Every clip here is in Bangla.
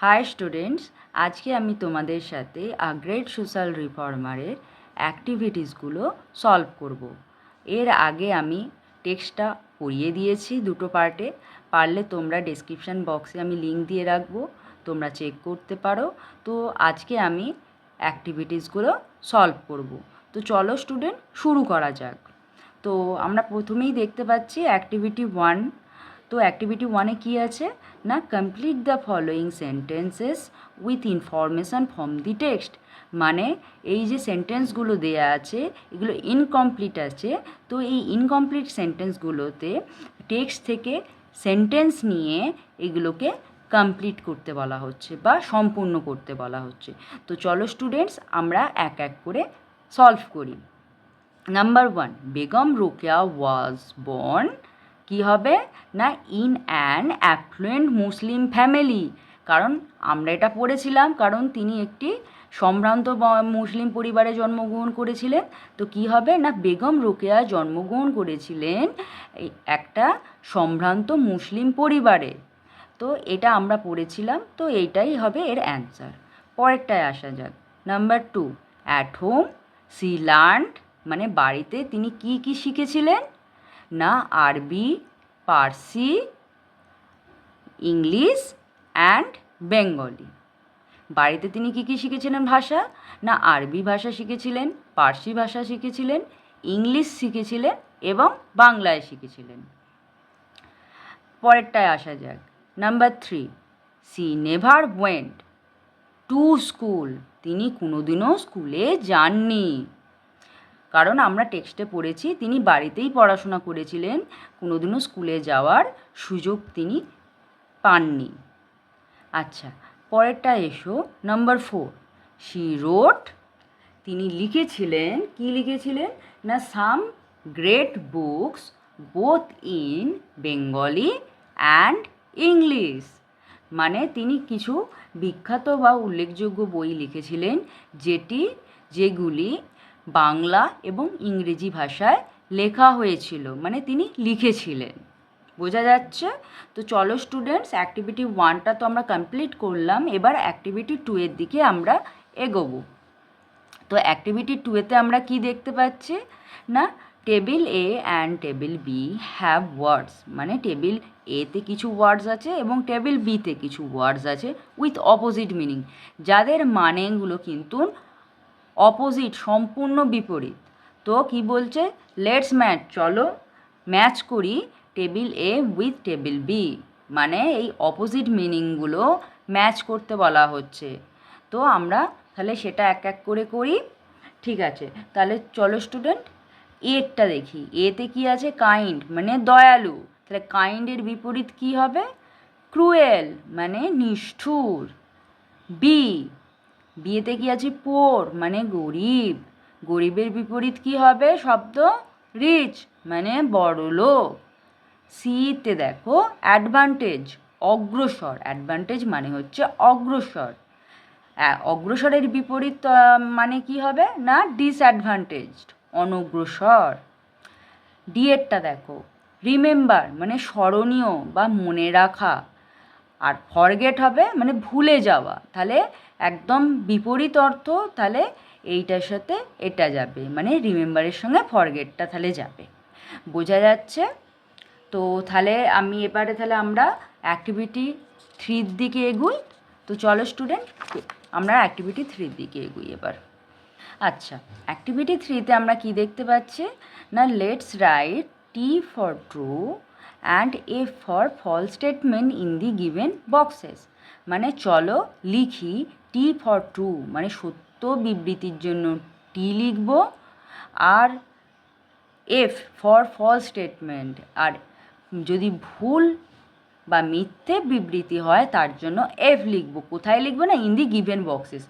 হাই স্টুডেন্টস, আজকে আমি তোমাদের সাথে গ্রেট সোশ্যাল রিফর্মারের অ্যাক্টিভিটিসগুলো সলভ করব। এর আগে আমি টেক্সটটা পড়িয়ে দিয়েছি দুটো পার্টে। পারলে তোমরা ডেসক্রিপশান বক্সে আমি লিঙ্ক দিয়ে রাখবো, তোমরা চেক করতে পারো। তো আজকে আমি অ্যাক্টিভিটিসগুলো সলভ করব। তো চলো স্টুডেন্ট, শুরু করা যাক। তো আমরা প্রথমেই দেখতে পাচ্ছি অ্যাক্টিভিটি 1। তো অ্যাক্টিভিটি 1-এ কী আছে না, complete the following sentences with information from the text. মানে এই যে সেন্টেন্সগুলো দেয়া আছে এগুলো ইনকমপ্লিট আছে। তো এই ইনকমপ্লিট সেন্টেন্সগুলোতে টেক্সট থেকে সেন্টেন্স নিয়ে এগুলোকে কমপ্লিট করতে বলা হচ্ছে বা সম্পূর্ণ করতে বলা হচ্ছে। তো চলো স্টুডেন্টস, আমরা এক এক করে সলভ করি। Number 1, Begum Rokeya was born, কী হবে না, in an affluent Muslim family. কারণ আমরা এটা পড়েছিলাম, কারণ তিনি একটি সম্ভ্রান্ত মুসলিম পরিবারে জন্মগ্রহণ করেছিলেন। তো কী হবে না, বেগম রোকেয়া জন্মগ্রহণ করেছিলেন একটা সম্ভ্রান্ত মুসলিম পরিবারে। তো এটা আমরা পড়েছিলাম, তো এইটাই হবে এর অ্যান্সার। পরেরটায় আসা যাক। Number 2, at home she learned, মানে বাড়িতে তিনি কি কি শিখেছিলেন না, আরবি, পার্সি, ইংলিশ অ্যান্ড বেঙ্গলি। বাড়িতে তিনি কি কি শিখেছিলেন ভাষা না, আরবি ভাষা শিখেছিলেন, পার্সি ভাষা শিখেছিলেন, ইংলিশ শিখেছিলেন এবং বাংলায় শিখেছিলেন। পরেরটায় আসা যাক। Number 3, she never went to school, তিনি কোনোদিনও স্কুলে যাননি। কারণ আমরা টেক্সটে পড়েছি তিনি বাড়িতেই পড়াশোনা করেছিলেন, কোনোদিনও স্কুলে যাওয়ার সুযোগ তিনি পাননি। আচ্ছা, পরেরটা এসো। নাম্বার 4, শি রোট, তিনি লিখেছিলেন, কি লিখেছিলেন না, some great books both in Bengali and English. মানে তিনি কিছু বিখ্যাত বা উল্লেখযোগ্য বই লিখেছিলেন যেগুলি বাংলা এবং ইংরেজি ভাষায় লেখা হয়েছিল, মানে তিনি লিখেছিলেন। বোঝা যাচ্ছে? তো চলো স্টুডেন্টস, অ্যাক্টিভিটি 1টা তো আমরা কমপ্লিট করলাম, এবার অ্যাক্টিভিটি 2-এর দিকে আমরা এগোবো। তো অ্যাক্টিভিটি 2-এতে আমরা কি দেখতে পাচ্ছি না, table A and table B have words, মানে টেবিল এতে কিছু ওয়ার্ডস আছে এবং টেবিল বিতে কিছু ওয়ার্ডস আছে উইথ অপোজিট মিনিং, যাদের মানেগুলো কিন্তু অপোজিট, সম্পূর্ণ বিপরীত। তো কি বলছে, লেটস ম্যাচ, চলো ম্যাচ করি table A with table B, মানে এই অপোজিট মিনিংগুলো ম্যাচ করতে বলা হচ্ছে। তো আমরা তাহলে সেটা এক এক করে করি। ঠিক আছে, তাহলে চলো স্টুডেন্ট, এরটা দেখি। এতে কি আছে, কাইন্ড মানে দয়ালু। তাহলে কাইন্ডের বিপরীত কি হবে, ক্রুয়েল মানে নিষ্ঠুর। বিয়েতে কি আছে, পোর মানে গরিব। গরিবের বিপরীত কি হবে শব্দ, রিচ মানে বড়লোক। সিতে দেখো অ্যাডভান্টেজ, অগ্রসর। অ্যাডভান্টেজ মানে হচ্ছে অগ্রসর। অগ্রসরের বিপরীত মানে কি হবে না, ডিসঅ্যাডভান্টেজড, অনগ্রসর। ডিএরটা দেখো, রিমেম্বার মানে স্মরণীয় বা মনে রাখা। আর ফরগেট হবে মানে ভুলে যাওয়া। তাহলে একদম বিপরীত অর্থ, তাহলে এইটার সাথে এটা যাবে, মানে রিমেম্বারের সঙ্গে ফরগেটটা তাহলে যাবে। বোঝা যাচ্ছে? তো তাহলে আমি এবারে তাহলে আমরা অ্যাক্টিভিটি 3-র দিকে এগুই। তো চলো স্টুডেন্ট, আমরা অ্যাক্টিভিটি 3-র দিকে এগুই এবার। আচ্ছা, অ্যাক্টিভিটি 3-তে আমরা কি দেখতে পাচ্ছি না, let's write T for true and F for false statement in the given boxes. মানে চলো লিখি টি ফর ট্রু মানে সত্য বিবৃতির জন্য টি লিখব, আর এফ ফর ফলস স্টেটমেন্ট, আর যদি ভুল বা মিথ্যে বিবৃতি হয় তার জন্য এফ লিখব। কোথায় লিখব না, ইন দি গিভেন বক্সেস।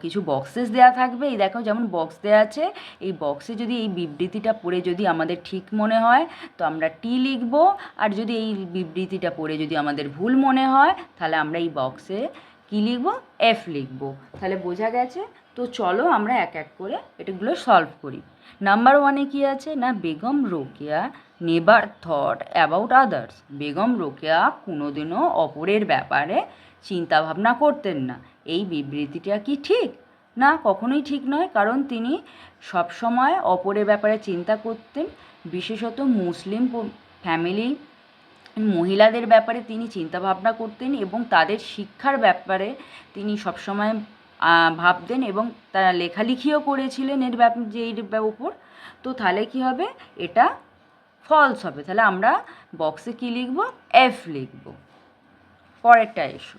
কিছু বক্সেস দেওয়া থাকবে, এই দেখো যেমন বক্স দেওয়া আছে, এই বক্সে যদি এই বিবৃতিটা পড়ে যদি আমাদের ঠিক মনে হয় তো আমরা টি লিখব, আর যদি এই বিবৃতিটা পড়ে যদি আমাদের ভুল মনে হয় তাহলে আমরা এই বক্সে কী লিখব, এফ লিখব। তাহলে বোঝা গেছে? তো চলো আমরা এক এক করে এটাগুলো সলভ করি। নাম্বার 1-এ কী আছে না, Begum Rokeya never thought about others. Begum Rokeya কোনোদিনও অপরের ব্যাপারে চিন্তা ভাবনা করতেন না। এই বিবৃতিটা কি ঠিক? না, কখনোই ঠিক নয়, কারণ তিনি সবসময় অপরের ব্যাপারে চিন্তা করতেন। বিশেষত মুসলিম ফ্যামিলি মহিলাদের ব্যাপারে তিনি চিন্তা ভাবনা করতেন এবং তাদের শিক্ষার ব্যাপারে তিনি সবসময় ভাবতেন এবং তারা লেখালেখিও করেছিলেন এর উপর। তো তাহলে কী হবে? এটা ফলস হবে। তাহলে আমরা বক্সে কী লিখব? এফ লিখব। পরেরটা এসো।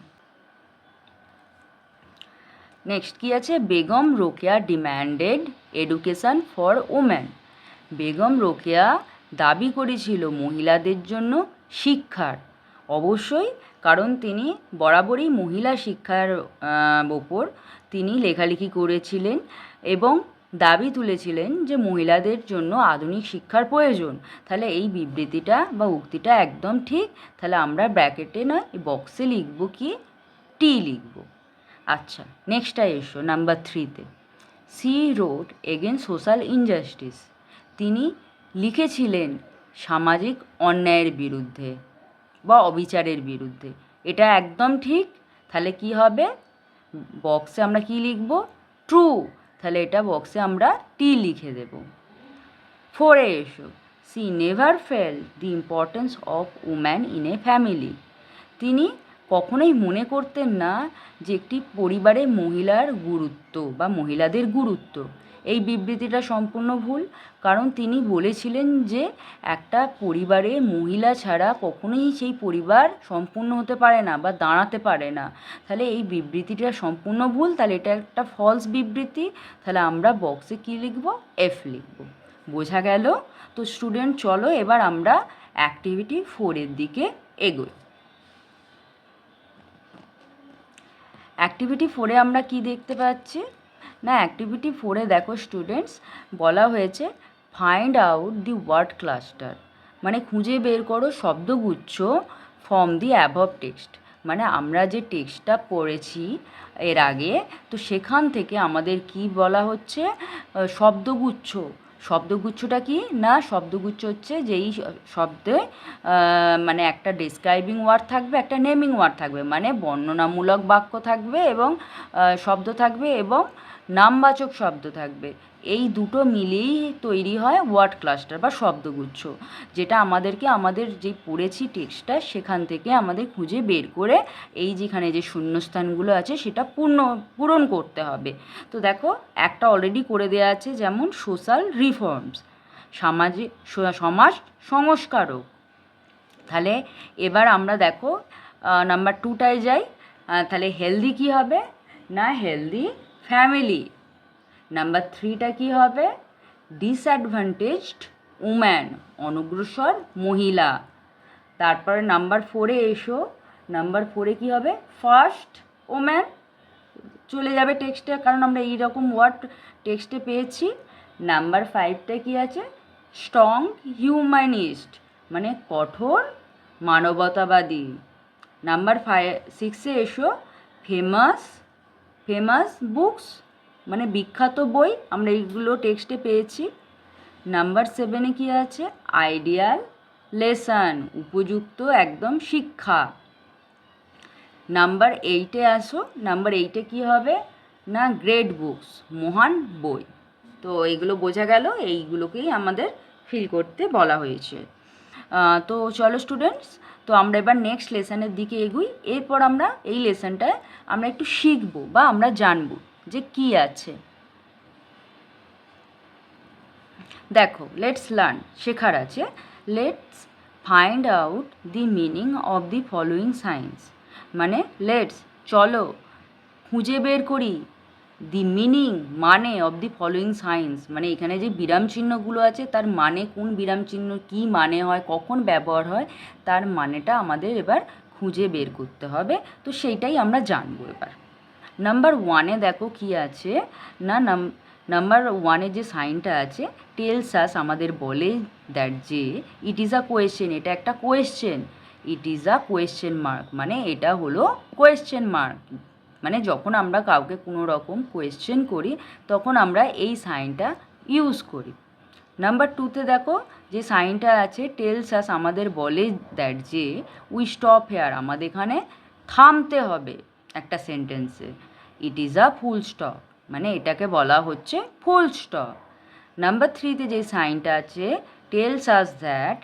নেক্সট কী আছে? Begum Rokeya demanded education for women. Begum Rokeya দাবি করেছিল মহিলাদের জন্য শিক্ষার। অবশ্যই, কারণ তিনি বরাবরই মহিলা শিক্ষার ওপর তিনি লেখালেখি করেছিলেন এবং দাবি তুলেছিলেন যে মহিলাদের জন্য আধুনিক শিক্ষার প্রয়োজন। তাহলে এই বিবৃতিটা বা উক্তিটা একদম ঠিক। তাহলে আমরা ব্র্যাকেটে নয় বক্সে লিখব কি? টি লিখব। আচ্ছা, নেক্সটটা এসো নাম্বার 3-তে। She wrote against social injustice. তিনি লিখেছিলেন সামাজিক অন্যায়ের বিরুদ্ধে বা অবিচারের বিরুদ্ধে। এটা একদম ঠিক। তাহলে কি হবে? বক্সে আমরা কি লিখব? ট্রু। তাহলে এটা বক্সে আমরা টি লিখে দেব। 4-এ এসো। She never fail the importance of woman in a family. তিনি কখনোই মনে করতেন না যে একটি পরিবারে মহিলার গুরুত্ব বা মহিলাদের গুরুত্ব। এই বিবৃতিটা সম্পূর্ণ ভুল, কারণ তিনি বলেছিলেন যে একটা পরিবারে মহিলা ছাড়া কখনোই সেই পরিবার সম্পূর্ণ হতে পারে না বা দাঁড়াতে পারে না। তাহলে এই বিবৃতিটা সম্পূর্ণ ভুল। তাহলে এটা একটা ফলস বিবৃতি। তাহলে আমরা বক্সে কী লিখব? এফ লিখব। বোঝা গেল? তো স্টুডেন্ট, চলো এবার আমরা অ্যাক্টিভিটি 4-এর দিকে এগোই। অ্যাক্টিভিটি 4-এ আমরা কি দেখতে পাচ্ছি? না, অ্যাক্টিভিটি 4-এ দেখো স্টুডেন্টস, বলা হয়েছে find out the word cluster, মানে খুঁজে বের করো শব্দগুচ্ছ ফ্রম দি অ্যাবভ টেক্সট। মানে আমরা যে টেক্সটটা পড়েছি এর আগে, তো সেখান থেকে আমাদের কি বলা হচ্ছে? শব্দগুচ্ছ। শব্দগুচ্ছটা কি? না, শব্দগুচ্ছ হচ্ছে যেই শব্দে মানে একটা ডেসক্রাইবিং ওয়ার্ড থাকবে, একটা নেমিং ওয়ার্ড থাকবে, মানে বর্ণনামূলক বাক্য থাকবে এবং শব্দ থাকবে এবং নামবাচক শব্দ থাকবে। এই দুটো মিলেই তৈরি হয় ওয়ার্ড ক্লাস্টার বা শব্দগুচ্ছ, যেটা আমাদেরকে আমাদের যে পড়েছি টেক্সটটা সেখান থেকে আমাদের খুঁজে বের করে এই যেখানে যে শূন্যস্থানগুলো আছে সেটা পূরণ করতে হবে। তো দেখো, একটা অলরেডি করে দেওয়া আছে, যেমন সোশ্যাল রিফর্মস, সমাজ সংস্কারক। তাহলে এবার আমরা দেখো নাম্বার 2টায় যাই। তাহলে হেলদি কি হবে? না, হেলদি ফ্যামিলি। নাম্বার 3টা কি হবে? ডিসঅ্যাডভান্টেজড উম্যান, অনগ্রসর মহিলা। তারপরে নাম্বার 4-এ এসো। নাম্বার 4-এ কী হবে? ফার্স্ট ওম্যান চলে যাবে টেক্সটে, কারণ আমরা এইরকম ওয়ার্ড টেক্সটে পেয়েছি। নাম্বার 5টা কি আছে? স্ট্রং হিউম্যানিস্ট, মানে কঠোর মানবতাবাদী। নাম্বার 6-এ এসো। ফেমাস বুকস, মানে বিখ্যাত বই, আমরা এইগুলো টেক্সটে পেয়েছি। নাম্বার 7-এ কী আছে? আইডিয়াল লেসন, উপযুক্ত একদম শিক্ষা। নাম্বার 8-এ আসো। নাম্বার 8-এ কী হবে? না, গ্রেট বুকস, মহান বই। তো এইগুলো বোঝা গেল, এইগুলোকেই আমাদের ফিল করতে বলা হয়েছে। তো চলো স্টুডেন্টস, তো আমরা এবার নেক্সট লেসনের দিকে এগুই। এরপর আমরা এই লেসনটায় আমরা একটু শিখব বা আমরা জানব যে কি আছে। দেখো, লেটস লার্ন, শেখার আছে। Let's find out the meaning of the following science, মানে লেটস, চলো খুঁজে বের করি দি মিনিং, মানে অফ দি ফলোয়িং সাইন্স, মানে এখানে যে বিরাম চিহ্নগুলো আছে তার মানে, কোন বিরাম চিহ্ন কী মানে হয়, কখন ব্যবহার হয়, তার মানেটা আমাদের এবার খুঁজে বের করতে হবে। তো সেইটাই আমরা জানবো এবার। নাম্বার 1-এ দেখো কি আছে না, নাম্বার 1-এ যে সাইনটা আছে, টেলস আস, আমাদের বলে দ্যাট যে ইট ইজ আ কোয়েশ্চেন, এটা একটা question. It is a question mark, মানে এটা হলো কোয়েশ্চেন মার্ক, মানে যখন আমরা কাউকে কোনো রকম কোয়েশ্চেন করি তখন আমরা এই সাইনটা ইউজ করি। নাম্বার 2-তে দেখো যে সাইনটা আছে, টেলস আস, আমাদের বলে দ্যাট যে উই স্টপ হেয়ার, আমাদের এখানে থামতে হবে একটা সেন্টেন্সে। It is a full stop, মানে এটাকে বলা হচ্ছে ফুল স্টপ। নাম্বার 3তে যে সাইনটা আছে, টেলস আস দ্যাট,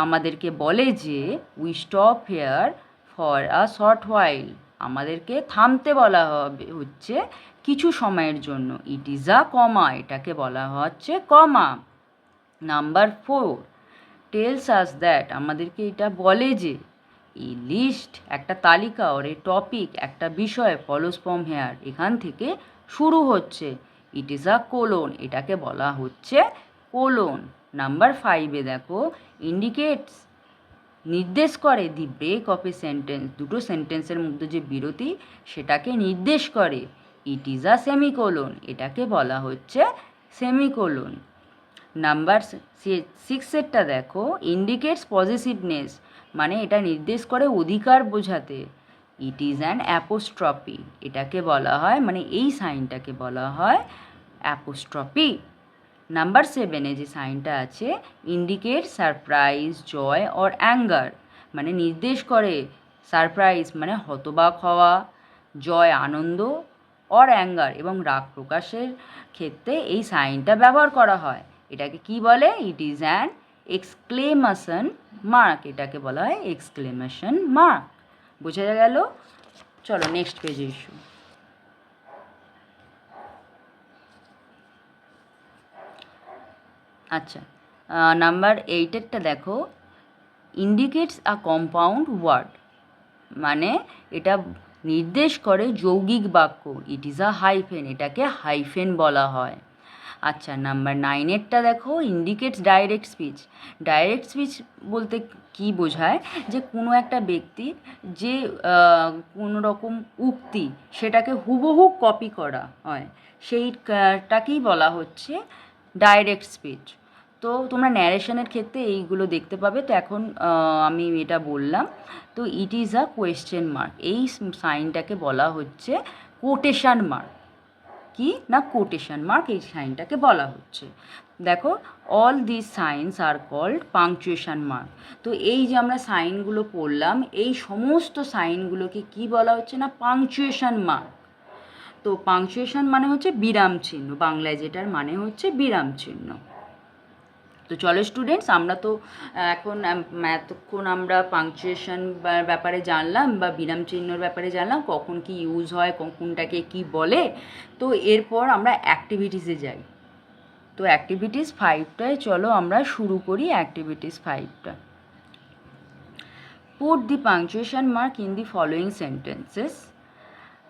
আমাদেরকে বলে যে we stop here for a short while, আমাদেরকে থামতে বলা হবে হচ্ছে কিছু সময়ের জন্য। ইট ইজ আ কমা, এটাকে বলা হচ্ছে কমা। নাম্বার 4, টেলস আস দ্যাট, আমাদেরকে এটা বলে যে এ লিস্ট, একটা তালিকা, ওর এ টপিক, একটা বিষয়, ফলোস ফ্রম হেয়ার, এখান থেকে শুরু হচ্ছে। ইট ইজ আ কোলন, এটাকে বলা হচ্ছে কোলন। নাম্বার 5এ দেখো, ইন্ডিকেটস, নির্দেশ করে, দি ব্রেক অফ এ সেন্টেন্স, দুটো সেন্টেন্সের মধ্যে যে বিরতি সেটাকে নির্দেশ করে। ইট ইজ আ সেমিকোলন, এটাকে বলা হচ্ছে সেমিকোলন। নাম্বার 6এরটা দেখো, ইন্ডিকেটস পজিটিভনেস, মানে এটা নির্দেশ করে অধিকার বোঝাতে। ইট ইজ অ্যান অ্যাপোস্ট্রফি, এটাকে বলা হয়, মানে এই সাইনটাকে বলা হয় অ্যাপোস্ট্রফি। নাম্বার 7এ যে সাইনটা আছে, indicate surprise, joy or anger, মানে নির্দেশ করে সারপ্রাইজ মানে হতবাক হওয়া, জয় আনন্দ, অর অ্যাঙ্গার এবং রাগ প্রকাশের ক্ষেত্রে এই সাইনটা ব্যবহার করা হয়। এটাকে কি বলে? It is an exclamation mark, এটাকে বলা হয় এক্সক্লেমেশন মার্ক। বোঝা গেল? চলো নেক্সট পেজে এসো। আচ্ছা, নাম্বার 8এরটা দেখো, ইন্ডিকেটস আ কম্পাউন্ড ওয়ার্ড, মানে এটা নির্দেশ করে যৌগিক বাক্য। ইট ইজ আ হাইফেন, এটাকে হাইফেন বলা হয়। আচ্ছা, নাম্বার 9এরটা দেখো, indicates direct speech. Direct speech বলতে কি বোঝায়? যে কোনো একটা ব্যক্তি যে কোনো রকম উক্তি সেটাকে হুবহু কপি করা হয়, সেইটাকেই বলা হচ্ছে ডাইরেক্ট স্পিচ। তো তোমরা ন্যারেশনের ক্ষেত্রে এইগুলো দেখতে পাবে। তো এখন আমি এটা বললাম। তো it is a question mark, এই সাইনটাকে বলা হচ্ছে কোটেশন মার্ক। কি না, কোটেশন মার্ক, এই সাইনটাকে বলা হচ্ছে। দেখো, all this signs are called punctuation mark. তো এই যে আমরা সাইনগুলো পড়লাম, এই সমস্ত সাইনগুলোকে কি বলা হচ্ছে না, পাংচুয়েশন মার্ক। তো পাংচুয়েশন মানে হচ্ছে বিরাম চিহ্ন, বাংলায় যেটার মানে হচ্ছে বিরাম চিহ্ন। তো চলো স্টুডেন্টস, আমরা তো এখন এতক্ষণ আমরা পাংচুয়েশন ব্যাপারে জানলাম বা বিরাম চিহ্নর ব্যাপারে জানলাম, কখন কি ইউজ হয়, কোনটাকে কি বলে। তো এরপর আমরা অ্যাক্টিভিটিসে যাই। তো অ্যাক্টিভিটিস 5টায় চলো আমরা শুরু করি। অ্যাক্টিভিটিস 5টা, put the punctuation mark in the following sentences.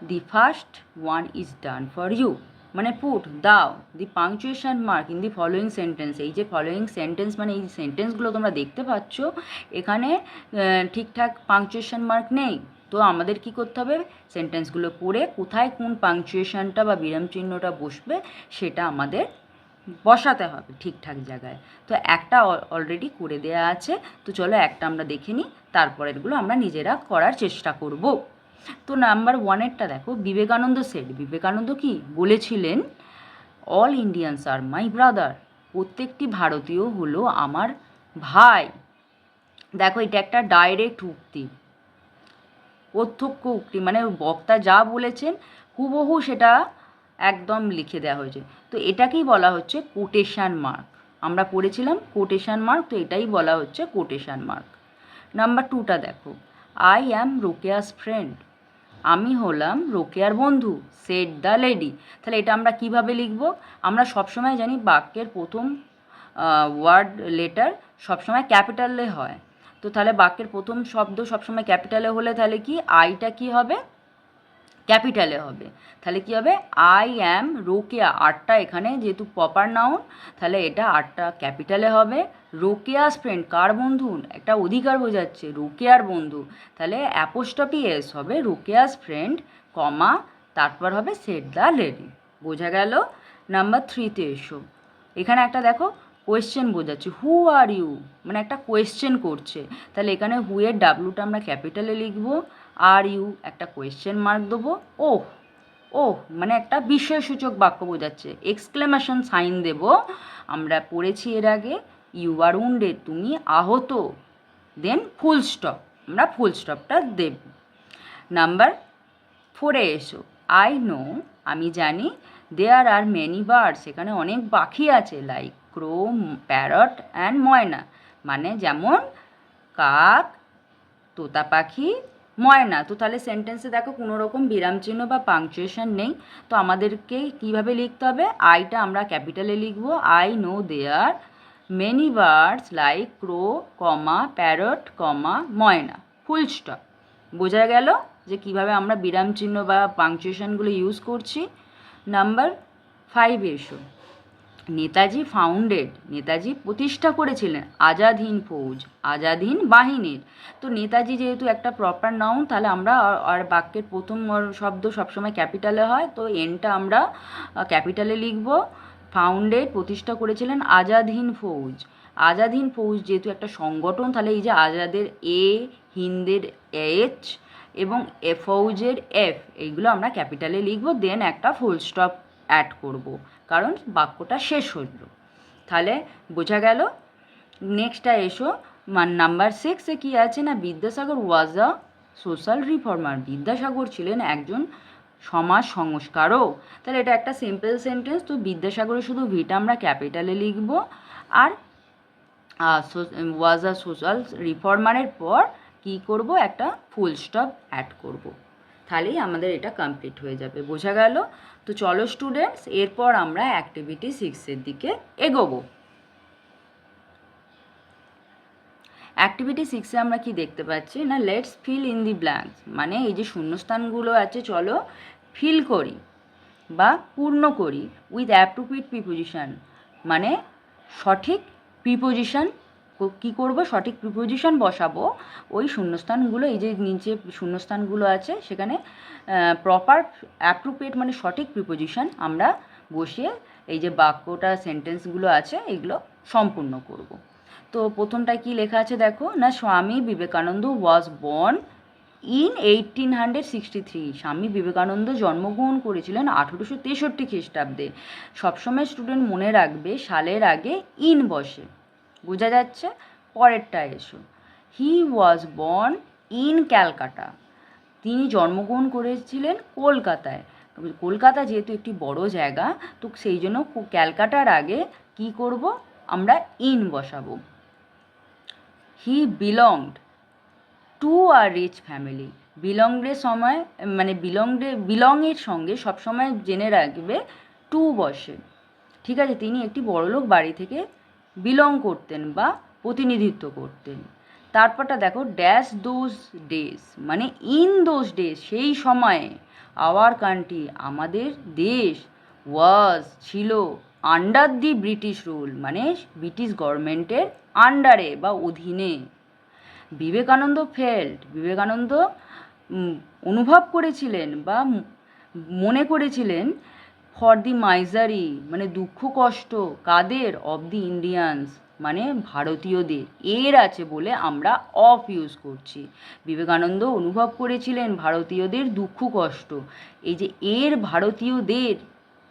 The first one is done for you, মানে পুট দাও the punctuation mark in the following sentence. এই যে ফলোয়িং সেন্টেন্স, মানে এই সেন্টেন্সগুলো তোমরা দেখতে পাচ্ছ, এখানে ঠিকঠাক পাংচুয়েশন মার্ক নেই। তো আমাদের কি করতে হবে? সেন্টেন্সগুলো পড়ে কোথায় কোন পাংচুয়েশনটা বা বিরাম চিহ্নটা বসবে সেটা আমাদের বসাতে হবে ঠিকঠাক জায়গায়। তো একটা অলরেডি করে দেয়া আছে, তো চলো একটা আমরা দেখে নিই, তারপরেরগুলো আমরা নিজেরা করার চেষ্টা করব। তো নাম্বার 1এরটা দেখো, বিবেকানন্দ সেড, বিবেকানন্দ কি বলেছিলেন? All Indians are my brother, প্রত্যেকটি ভারতীয় হলো আমার ভাই। দেখো, এটা একটা ডাইরেক্ট উক্তি, প্রত্যক্ষ উক্তি, মানে বক্তা যা বলেছেন হুবহু সেটা একদম লিখে দেওয়া হয়েছে। তো এটাকেই বলা হচ্ছে কোটেশন মার্ক। আমরা পড়েছিলাম কোটেশন মার্ক, তো এটাই বলা হচ্ছে কোটেশন মার্ক। নাম্বার 2টা দেখো, আই অ্যাম রোকেয়াস ফ্রেন্ড, আমি হলাম রোকেয়ার বন্ধু। সেড দ্য লেডি, তাহলে এটা আমরা কিভাবে লিখব? আমরা সবসময় জানি বাক্যের প্রথম ওয়ার্ড লেটার সবসময় ক্যাপিটালে হয়। তো তাহলে বাক্যের প্রথম শব্দ সবসময় ক্যাপিটালে হলে তাহলে কি আইটা কি হবে? ক্যাপিটালে হবে। তাহলে কি হবে? আই অ্যাম রোকেয়া, আটটা এখানে যেহেতু প্রপার নাউন, তাহলে এটা আটটা ক্যাপিটালে হবে। রোকেয়াস ফ্রেন্ড, কার বন্ধু? একটা অধিকার বোঝাচ্ছে, রোকেয়ার বন্ধু, তাহলে অ্যাপোস্ট্রফি এস হবে রোকেয়াস ফ্রেন্ড, কমা, তারপর হবে সেড দ্য লেডি। বোঝা গেল? নাম্বার 3তে এসো, এখানে একটা দেখো কোয়েশ্চেন বোঝাচ্ছে, হু আর ইউ, মানে একটা কোয়েশ্চেন করছে। তাহলে এখানে হু এর ডাব্লুটা আমরা ক্যাপিটালে লিখবো, আর ইউ একটা কোয়েশ্চেন মার্ক দেবো, ওহ, ওহ মানে একটা বিস্ময়সূচক বাক্য বোঝাচ্ছে, এক্সক্লেমেশন সাইন দেব। আমরা পড়েছি এর আগে, ইউ আর উন্ডেড, তুমি আহত, দেন ফুল স্টপ, আমরা ফুল স্টপটা দেব। নাম্বার 4-এ এসো। আই নো, আমি জানি, দেয়ার আর মেনি বার্ডস, এখানে অনেক পাখি আছে, লাইক ক্রো, প্যারট অ্যান্ড ময়না, মানে যেমন কাক, তোতা পাখি, ময়না। তো তাহলে সেন্টেন্সে দেখো কোনো রকম বিরাম চিহ্ন বা পাংচুয়েশন নেই। তো আমাদেরকে কিভাবে লিখতে হবে? আইটা আমরা ক্যাপিটালে লিখব। I know there many birds like crow, comma, parrot, comma, myna, full stop. বোঝা গেল যে কিভাবে আমরা বিরাম চিহ্ন বা পাংচুয়েশনগুলো ইউজ করছি। নাম্বার 5 এসো। নেতাজি ফাউন্ডেড, নেতাজি প্রতিষ্ঠা করেছিলেন আজাদ হিন্দ ফৌজ, আজাদ হিন্দ বাহিনীর। তো নেতাজি যেহেতু একটা প্রপার নাউন, তাহলে আমরা আর বাক্যের প্রথম শব্দ সবসময় ক্যাপিটালে হয়, তো এনটা আমরা ক্যাপিটালে লিখব। ফাউন্ডেড, প্রতিষ্ঠা করেছিলেন আজাদ হিন্দ ফৌজ। আজাদ হিন্দ ফৌজ যেহেতু একটা সংগঠন, তাহলে এই যে আজাদের এ, হিন্দের এইচ এবং ফৌজের এফ, এইগুলো আমরা ক্যাপিটালে লিখব, দেন একটা ফুল স্টপ অ্যাড করব, কারণ বাক্যটা শেষ হলো। তাহলে বোঝা গেল। নেক্সটটা এসো, নাম্বার 6-এ কী আছে না, বিদ্যাসাগর ওয়াজ আ সোশ্যাল রিফর্মার, বিদ্যাসাগর ছিলেন একজন সমাজ সংস্কারক। তাহলে এটা একটা সিম্পল সেন্টেন্স। তো বিদ্যাসাগরের শুধু ভিটা আমরা ক্যাপিটালে লিখব, আর ওয়াজ আ সোশ্যাল রিফর্মারের পর কী করব, একটা ফুল স্টপ অ্যাড করব, তাহলেই আমাদের এটা কমপ্লিট হয়ে যাবে। বোঝা গেল? তো চলো স্টুডেন্টস, এরপর আমরা অ্যাক্টিভিটি 6-এর দিকে এগোবো। অ্যাক্টিভিটি 6-এ আমরা কি দেখতে পাচ্ছি না, let's fill in the blanks, মানে এই যে শূন্যস্থানগুলো আছে চলো ফিল করি বা পূর্ণ করি উইথ অ্যাপ্রোপ্রিয়েট প্রিপোজিশন, মানে সঠিক প্রিপোজিশন কী করব, সঠিক প্রিপোজিশন বসাবো ওই শূন্যস্থানগুলো, এই যে নিচে শূন্যস্থানগুলো আছে সেখানে প্রপার অ্যাপ্রোপ্রিয়েট মানে সঠিক প্রিপোজিশন আমরা বসিয়ে এই যে বাক্যটা সেন্টেন্সগুলো আছে এগুলো সম্পূর্ণ করব। তো প্রথমটায় কি লেখা আছে দেখো না, Swami Vivekananda was born in 1863, Swami Vivekananda জন্মগ্রহণ করেছিলেন 1863 খ্রিস্টাব্দে। সবসময় স্টুডেন্ট মনে রাখবে সালের আগে ইন বসে। বোঝা যাচ্ছে? পরেরটা এসো, হি ওয়াজ বর্ন ইন ক্যালকাটা, তিনি জন্মগ্রহণ করেছিলেন কলকাতায়। কলকাতা যেহেতু একটি বড় জায়গা, তো সেই জন্য ক্যালকাটার আগে কি করব, আমরা ইন বসাবো। He belonged to a rich family, বিলংডের সময় মানে বিলংয়ের সঙ্গে সবসময় জেনে রাখবে টু বসে। ঠিক আছে, তিনি একটি বড়লোক বাড়ি থেকে বিলং করতেন বা প্রতিনিধিত্ব করতেন। তারপরটা দেখো, ড্যাশ দোজ ডেজ, মানে ইন দোজ ডেজ, সেই সময়ে, আওয়ার কান্ট্রি, আমাদের দেশ, ওয়াজ, ছিল, আন্ডার দি ব্রিটিশ রুল, মানে ব্রিটিশ গভর্নমেন্টের আন্ডারে বা অধীনে। বিবেকানন্দ ফেল্ট, বিবেকানন্দ অনুভব করেছিলেন বা মনে করেছিলেন ফর দি মাইজারি, মানে দুঃখ কষ্ট, কাদের, অফ দি ইন্ডিয়ানস, মানে ভারতীয়দের, এর আছে বলে আমরা অফ ইউজ করছি। বিবেকানন্দ অনুভব করেছিলেন ভারতীয়দের দুঃখ কষ্ট, এই যে এর ভারতীয়দের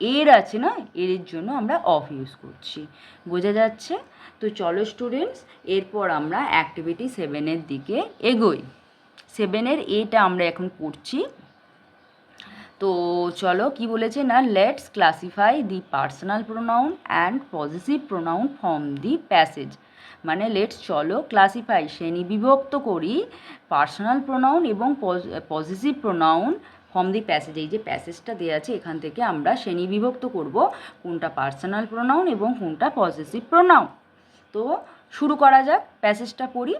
এর আছে না, এর জন্য আমরা অফ ইউজ করছি। বোঝা যাচ্ছে? তো চলো স্টুডেন্টস, এরপর আমরা অ্যাক্টিভিটি 7-এর দিকে এগোই। 7-এর এটা আমরা এখন পড়ছি। তো চলো কি বলেছে না, let's classify the personal pronoun and positive pronoun from the passage, মানে লেটস চলো ক্লাসিফাই শ্রেণীবিভক্ত করি পার্সোনাল প্রোনাউন এবং positive pronoun from the passage. এই যে প্যাসেজটা দেওয়া আছে এখান থেকে আমরা শ্রেণীবিভক্ত করব কোনটা পার্সোনাল প্রোনাউন এবং কোনটা পজিটিভ প্রোনাউন। তো শুরু করা যাক, প্যাসেজটা পড়ি।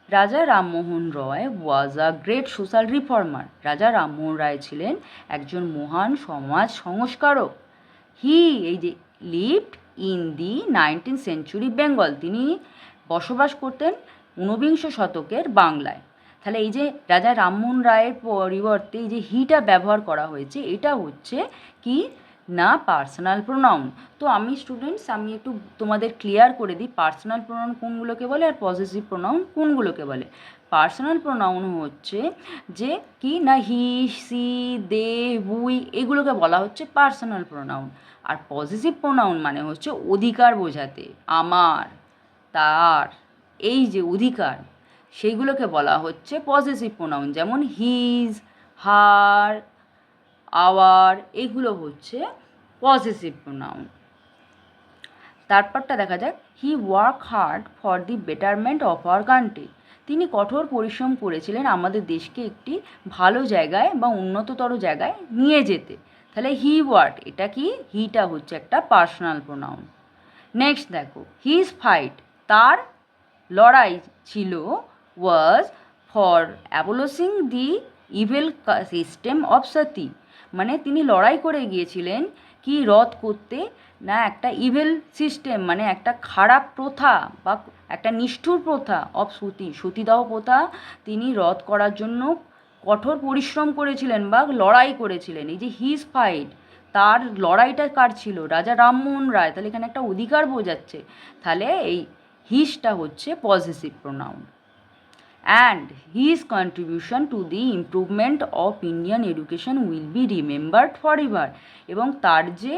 রাজা রামমোহন রয় ওয়াজ আ গ্রেট সোশ্যাল রিফর্মার, রাজা রামমোহন রায় ছিলেন একজন মহান সমাজ সংস্কারক। হি, এই যে lived in the 19th century Bengal, তিনি বসবাস করতেন 19বিংশ শতকের বাংলায়। তাহলে এই যে রাজা রামমোহন রায়ের পরিবর্তে এই যে হিটা ব্যবহার করা হয়েছে, এটা হচ্ছে কি না পার্সোনাল প্রোনাউন। তো আমি স্টুডেন্টস আমি একটু তোমাদের ক্লিয়ার করে দিই পার্সোনাল প্রোনাউন কোনগুলোকে বলে আর পজিটিভ প্রোনাউন কোনগুলোকে বলে। পার্সোনাল প্রোনাউন হচ্ছে যে কি না হি, সি, দে, উই, এগুলোকে বলা হচ্ছে পার্সোনাল প্রোনাউন। আর পজিটিভ প্রোনাউন মানে হচ্ছে অধিকার বোঝাতে, আমার, তার, এই যে অধিকার, সেইগুলোকে বলা হচ্ছে পজিটিভ প্রোনাউন, যেমন হিজ, হার, আওয়ার, এগুলো হচ্ছে পসেসিভ প্রোনাউন। তারপরটা দেখা যাক, he work hard for the betterment of our country. তিনি কঠোর পরিশ্রম করেছিলেন আমাদের দেশকে একটি ভালো জায়গায় বা উন্নততর জায়গায় নিয়ে যেতে। তাহলে হি ওয়ার্ক, এটা কি, হিটা হচ্ছে একটা পার্সোনাল প্রোনাউন। নেক্সট দেখো, হিজ ফাইট, তার লড়াই ছিল, was for abolishing the evil system of sati, মানে তিনি লড়াই করে গিয়েছিলেন কি রদ করতে, না একটা ইভিল সিস্টেম মানে একটা খারাপ প্রথা বা একটা নিষ্ঠুর প্রথা অফ সতীদাহ প্রথা তিনি রদ করার জন্য কঠোর পরিশ্রম করেছিলেন বা লড়াই করেছিলেন। এই যে হিজ ফাইট, তার লড়াইটা কার ছিল, রাজা রামমোহন রায়, তাহলে এখানে একটা অধিকার বোঝাচ্ছে। তাহলে এই হিজটা হচ্ছে positive pronoun. And his contribution to the improvement of Indian education will be remembered for ever, এবং তার যে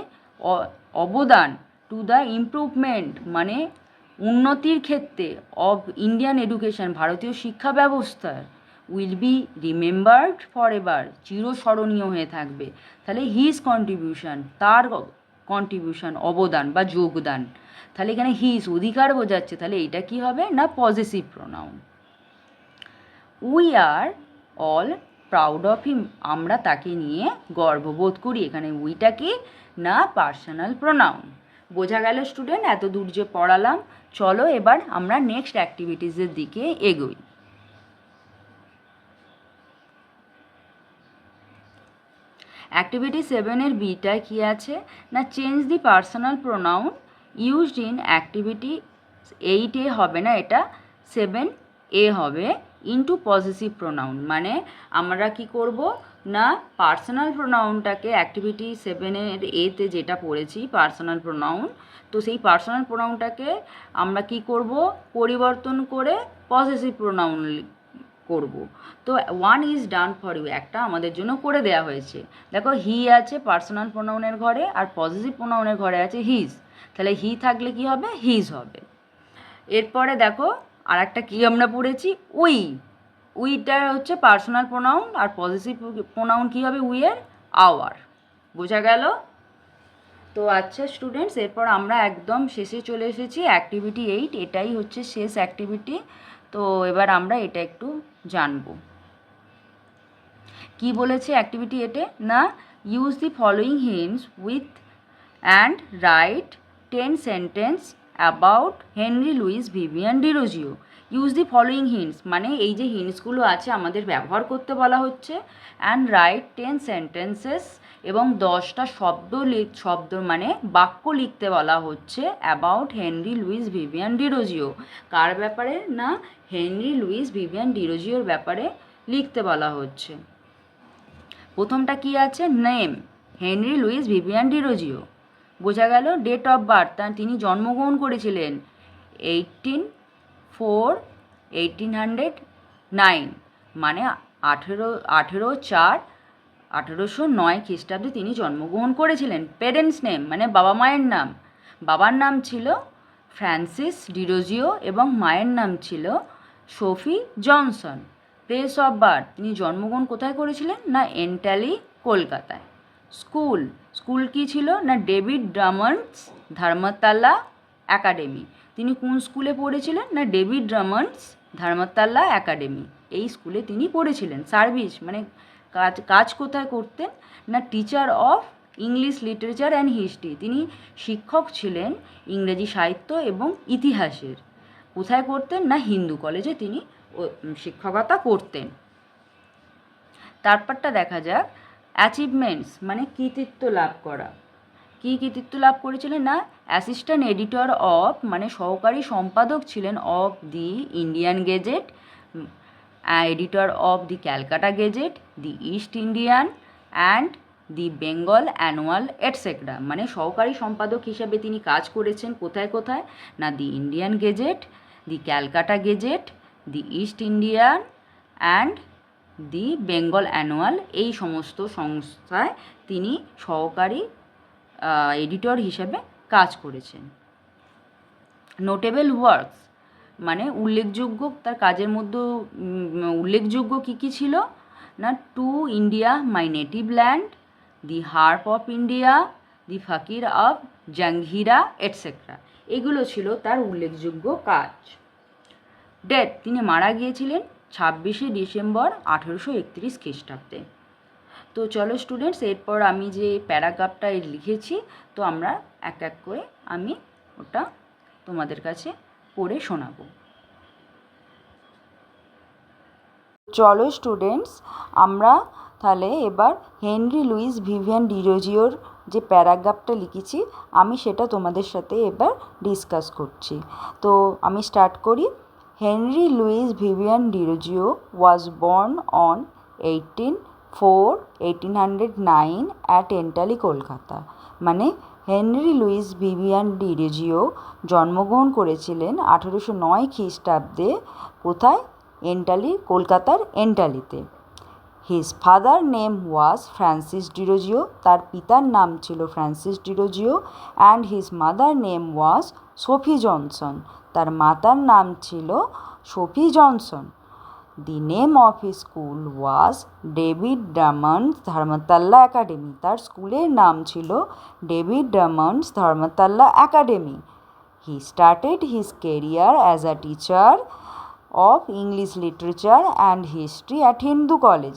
অবদান টু দ্য ইমপ্রুভমেন্ট মানে উন্নতির ক্ষেত্রে অফ ইন্ডিয়ান এডুকেশন ভারতীয় শিক্ষা ব্যবস্থার will be remembered for ever চিরস্মরণীয় হয়ে থাকবে। তাহলে হিজ কন্ট্রিবিউশন, তার কন্ট্রিবিউশন অবদান বা যোগদান, তাহলে এখানে হিজ অধিকার বোঝাচ্ছে, তাহলে এটা কি হবে না possessive pronoun. We are all proud of him, আমরা তাকে নিয়ে গর্ববোধ করি, এখানে উইটা কি না পার্সোনাল প্রোনাউন। বোঝা গেল স্টুডেন্ট? এত দূর যে পড়ালাম, চলো এবার আমরা নেক্সট অ্যাক্টিভিটিসের দিকে এগোই। অ্যাক্টিভিটি 7-এর বিটায় কী আছে না change the personal pronoun used in activity 8A হবে না, এটা 7A হবে, ইনটু পজিটিভ প্রোনাউন। মানে আমরা কি করব না পার্সোনাল প্রোনাউনটাকে অ্যাক্টিভিটি 7-এর এতে যেটা পড়েছি পার্সোনাল প্রোনাউন, তো সেই পার্সোনাল প্রোনাউনটাকে আমরা কি করব পরিবর্তন করে পজিটিভ প্রোনাউন করব। তো 1 ইজ ডান ফর ইউ, একটা আমাদের জন্য করে দেয়া হয়েছে। দেখো হি আছে পার্সোনাল প্রোনাউনের ঘরে আর পজিটিভ প্রোনাউনের ঘরে আছে হিজ, তাহলে হি থাকলে কি হবে হিজ হবে। এরপরে দেখো আর একটা কী আমরা পড়েছি উই, উইটা হচ্ছে পার্সোনাল প্রোনাউন আর পজিটিভ প্রোনাউন কী হবে উইয়ের আওয়ার। বোঝা গেল? তো আচ্ছা স্টুডেন্টস, এরপর আমরা একদম শেষে চলে এসেছি, অ্যাক্টিভিটি 8 এটাই হচ্ছে শেষ অ্যাক্টিভিটি। তো এবার আমরা এটা একটু জানব কি বলেছে অ্যাক্টিভিটি এটে না use the following hints with and right 10 sentence about Henry Louis Vivian Derozio. Use the following hints মানে এই যে হিন্টসগুলো আছে আমাদের ব্যবহার করতে বলা হচ্ছে, অ্যান্ড রাইট 10 সেন্টেন্সেস এবং 10টা শব্দ মানে বাক্য লিখতে বলা হচ্ছে about Henry Louis Vivian Derozio. কার ব্যাপারে না হেনরি লুইস ভিভিয়ান ডিরোজিওর ব্যাপারে লিখতে বলা হচ্ছে। প্রথমটা কি আছে name, Henry Louis Vivian Derozio. বোঝা গেল? ডেট অফ বার্থ, তিনি জন্মগ্রহণ করেছিলেন 1809 মানে 1809 খ্রিস্টাব্দে তিনি জন্মগ্রহণ করেছিলেন। পেরেন্টস নেম মানে বাবা মায়ের নাম, বাবার নাম ছিল ফ্রান্সিস ডিরোজিও এবং মায়ের নাম ছিল Sophie Johnson. Place of birth, তিনি জন্মগ্রহণ কোথায় করেছিলেন না এন্টালি কলকাতায়। স্কুল কি ছিল না ডেভিড ড্রামন্ডস ধর্মতলা একাডেমি। তিনি কোন স্কুলে পড়েছিলেন না ডেভিড ড্রামন্ডস ধর্মতলা একাডেমি, এই স্কুলে তিনি পড়েছিলেন। সার্ভিস মানে কাজ কোথায় করতেন না teacher of English literature and history, তিনি শিক্ষক ছিলেন ইংরেজি সাহিত্য এবং ইতিহাসের। কোথায় করতেন না হিন্দু কলেজে তিনি শিক্ষকতা করতেন। তারপরটা দেখা যাক অ্যাচিভমেন্টস মানে কৃতিত্ব লাভ করা। কী কৃতিত্ব লাভ করেছিলেন না অ্যাসিস্ট্যান্ট এডিটর অফ মানে সহকারী সম্পাদক ছিলেন of the Indian Gazette, editor of the Calcutta Gazette, the East Indian and the Bengal Annual etcetera. মানে সহকারী সম্পাদক হিসাবে তিনি কাজ করেছেন কোথায় কোথায় না the Indian Gazette, the Calcutta Gazette, the East Indian and the Bengal Annual, এই সমস্ত সংস্থায় তিনি সহকারী এডিটর হিসেবে কাজ করেছেন। নোটেবল ওয়ার্কস মানে উল্লেখযোগ্য, তার কাজের মধ্যে উল্লেখযোগ্য কী কী ছিল না to India my native land, the harp of India, the fakir of Jungheera etcetera. এগুলো ছিল তার উল্লেখযোগ্য কাজ। ডেথ, তিনি মারা গিয়েছিলেন 26শে ডিসেম্বর 1831 খ্রিস্টাব্দে। তো চলো স্টুডেন্টস, এরপর আমি যে প্যারাগ্রাফটা লিখেছি তো আমরা এক এক করে আমি ওটা তোমাদের কাছে পড়ে শোনাবো। চলো স্টুডেন্টস, আমরা তাহলে এবার হেনরি লুইস ভিভিয়ান ডিরোজিওর যে প্যারাগ্রাফটা লিখেছি আমি সেটা তোমাদের সাথে এবার ডিসকাস করছি। তো আমি স্টার্ট করি। Henry Louis Vivian Derozio was born on 1809 at Entally, Kolkata. মানে হেনরি লুইস ভিভিয়ান ডিরোজিও জন্মগ্রহণ করেছিলেন 1809 খ্রিস্টাব্দে। কোথায়? এন্টালি, কলকাতার এন্টালিতে। His father name was Francis Derozio, তার পিতার নাম ছিল Francis Derozio. And his mother name was Sophie Johnson, তার মাতার নাম ছিল Sophie Johnson. The name of his school was David Drummond's Dharamtala Academy, তার স্কুলের নাম ছিল David Drummond's Dharamtala Academy. He started his career as a teacher of English literature and history at Hindu College.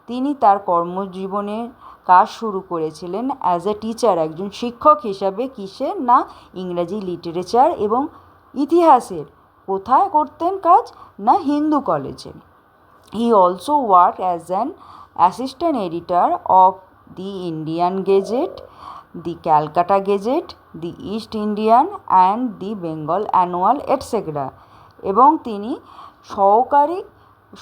তিনি তার কর্মজীবনের কাজ শুরু করেছিলেন অ্যাজ এ টিচার, একজন শিক্ষক হিসাবে। কিসের? না ইংরাজি লিটারেচার এবং ইতিহাসের। কোথায় করতেন কাজ? না হিন্দু কলেজে। He also work as an assistant editor of the Indian Gazette, the Calcutta Gazette, the East Indian and the Bengal Annual etcetera. এবং তিনি সহকারী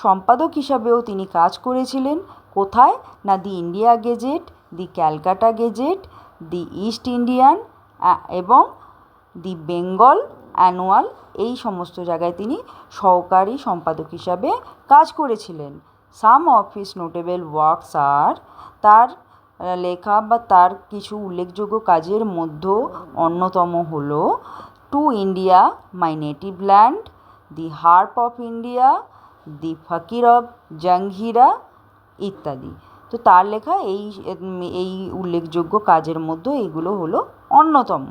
সম্পাদক হিসাবেও তিনি কাজ করেছিলেন। কোথায়? না the India Gazette, the Calcutta Gazette, the East Indian এবং দি বেঙ্গল অ্যানুয়াল, এই সমস্ত জায়গায় তিনি সহকারী সম্পাদক হিসাবে কাজ করেছিলেন। সাম অফ হিজ নোটেবল ওয়ার্কস আর, তার লেখা বা তার কিছু উল্লেখযোগ্য কাজের মধ্যে অন্যতম হল to India my native land, the harp of India, the fakir of Jungheera ইত্যাদি। তো তার লেখা এই উল্লেখযোগ্য কাজের মধ্যে এইগুলো হলো অন্যতম।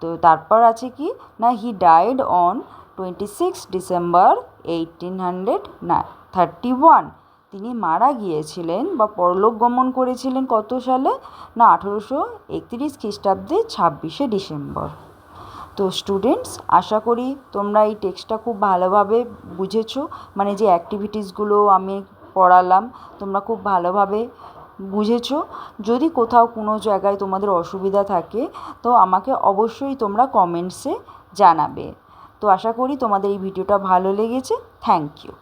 তো তারপর আছে কি না হি ডাইড অন 26 ডিসেম্বর 1831। তিনি মারা গিয়েছিলেন বা পরলোক গমন করেছিলেন কত সালে? না 1831 খ্রিস্টাব্দে 26শে ডিসেম্বর। তো স্টুডেন্টস, আশা করি তোমরা এই টেক্সটটা খুব ভালোভাবে বুঝেছো। মানে যে অ্যাক্টিভিটিসগুলো আমি পড়ালাম তোমরা খুব ভালোভাবে বুঝেছো। যদি কোথাও কোনো জায়গায় তোমাদের অসুবিধা থাকে তো আমাকে অবশ্যই তোমরা কমেন্টসে জানাবে। তো আশা করি তোমাদের এই ভিডিওটা ভালো লেগেছে। Thank you.